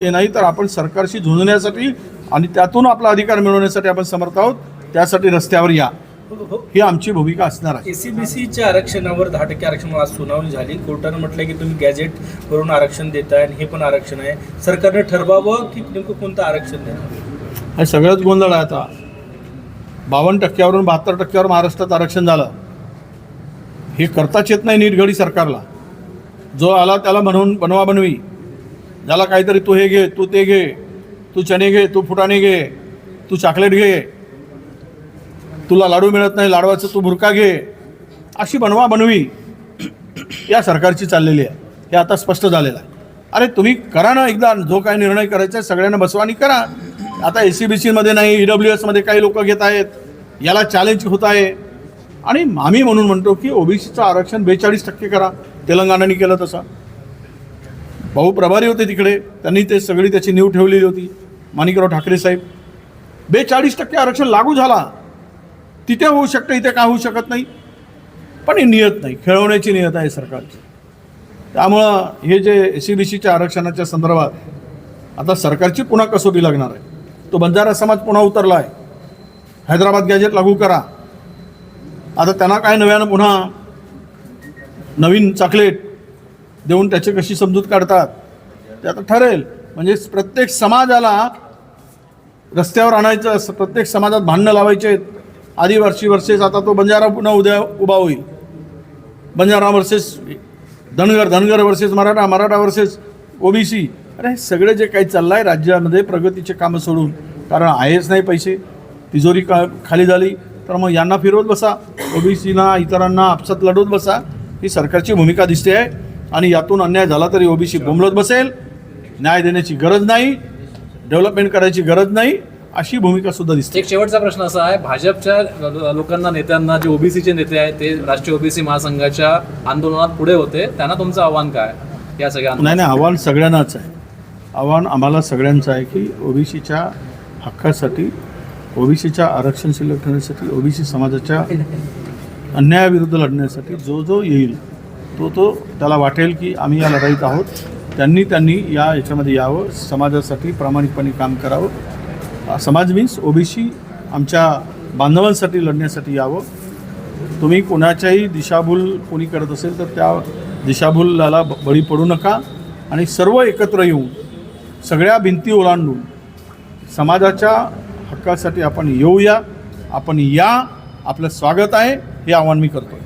ते नाही तर आपण सरकारशी झुंजण्यासाठी आणि त्यातून आपला अधिकार मिळवण्यासाठी आपण समर्थ आहोत. त्यासाठी रस्त्यावर या, ही आमची भूमिका असणार आहे. एसीबीसीच्या आरक्षणावर 10% आरक्षण आज सुनावणी झाली. कोर्टानं म्हटलं की तुम्ही गॅजेट करून आरक्षण देताय आणि हे पण आरक्षण आहे. सरकारने ठरवावं की नेमकं कोणतं आरक्षण देणार. हे सगळंच गोंधळ आहे. आता 52%वरून 72%वर महाराष्ट्रात आरक्षण झालं. हे करताच येत नाही नीट घडी सरकारला. जो आला त्याला म्हणून बनवा बनवी, ज्याला काहीतरी तू हे घे, तू ते घे, तू चणे घे, तू फुटाणे घे, तू चॉकलेट घे, तुला लाडू मिळत नाही लाडवाचं तू बुरका घे, अशी बनवा बनवी या सरकारची चाललेली आहे. हे आता स्पष्ट झालेलं आहे. अरे तुम्ही करा ना एकदा, जो काय निर्णय करायचा आहे सगळ्यांना बसवा आणि करा. आता ACBCमध्ये नाही, EWSमध्ये काही लोक घेत आहेत, याला चॅलेंज होत आहे. आणि आम्ही म्हणून म्हणतो की OBCचं आरक्षण 42% करा. तेलंगणाने केलं तसं. भाऊ प्रभारी होते तिकडे, त्यांनी ते सगळी त्याची नीव ठेवलेली होती, माणिकराव ठाकरे साहेब. 42% आरक्षण लागू झाला. तिथे होऊ शकतं, इथे का होऊ शकत नाही. पण ही नियत नाही, खेळवण्याची नियत आहे सरकारची. त्यामुळं हे जे ACBCच्या आरक्षणाच्या संदर्भात आता सरकारची पुन्हा कसोटी लागणार आहे. तो बंजारा समाज पुन्हा उतरला आहे. हैदराबाद गॅजेट लागू करा. आता त्यांना काय नव्यानं पुन्हा नवीन चॉकलेट देऊन त्याची कशी समजूत काढतात ते आता ठरेल. म्हणजे प्रत्येक समाजाला रस्त्यावर आणायचं, प्रत्येक समाजात भांडणं लावायचे. आदिवासी वर्सेस आता तो बंजारा पुन्हा उद्या उभा होईल. Banjara versus Dhangar, Dhangar versus Maratha, Maratha versus OBC. अरे हे सगळे जे काही चाललं आहे राज्यामध्ये प्रगतीचे कामं सोडून, कारण आहेच नाही पैसे, तिजोरी खाली झाली, तर मग यांना फिरवत बसा, OBCना इतरांना आपसात लढवत बसा. ही सरकारची भूमिका दिसते आहे. आणि यातून अन्याय झाला तरी OBC बोंबलत बसेल. न्याय देण्याची गरज नाही, डेव्हलपमेंट करायची गरज नाही, अशी भूमिका सुद्धा दिसते. एक शेवटचा प्रश्न असा आहे, भाजपच्या लोकांना, नेत्यांना, जे OBCचे नेते आहेत ते राष्ट्रीय OBC महासंघाच्या आंदोलनात पुढे होते, त्यांना तुमचं आव्हान काय या सगळ्या? नाही, आव्हान सगळ्यांनाच आहे. आव्हान आम्हाला सगळ्यांचं आहे की OBCच्या हक्कासाठी, OBCच्या आरक्षण शिल्लक ठेवण्यासाठी, OBC समाजाच्या अन्यायाविरुद्ध लढण्यासाठी जो येईल तो त्याला वाटेल की आम्ही या लढाईत आहोत, त्यांनी या याच्यामध्ये यावं, समाजासाठी प्रामाणिकपणे काम करावं. समाज मीन्स OBC आमच्या बांधवांसाठी लढण्यासाठी यावं. तुम्ही कोणाच्याही दिशाभूल कोणी करत असेल तर त्या दिशाभूलाला बळी पडू नका. आणि सर्व एकत्र येऊन सगळ्या भिंती ओलांडून समाजाच्या हक्कासाठी आपण येऊया. आपण या, आपलं स्वागत आहे, हे आवाहन मी करतो.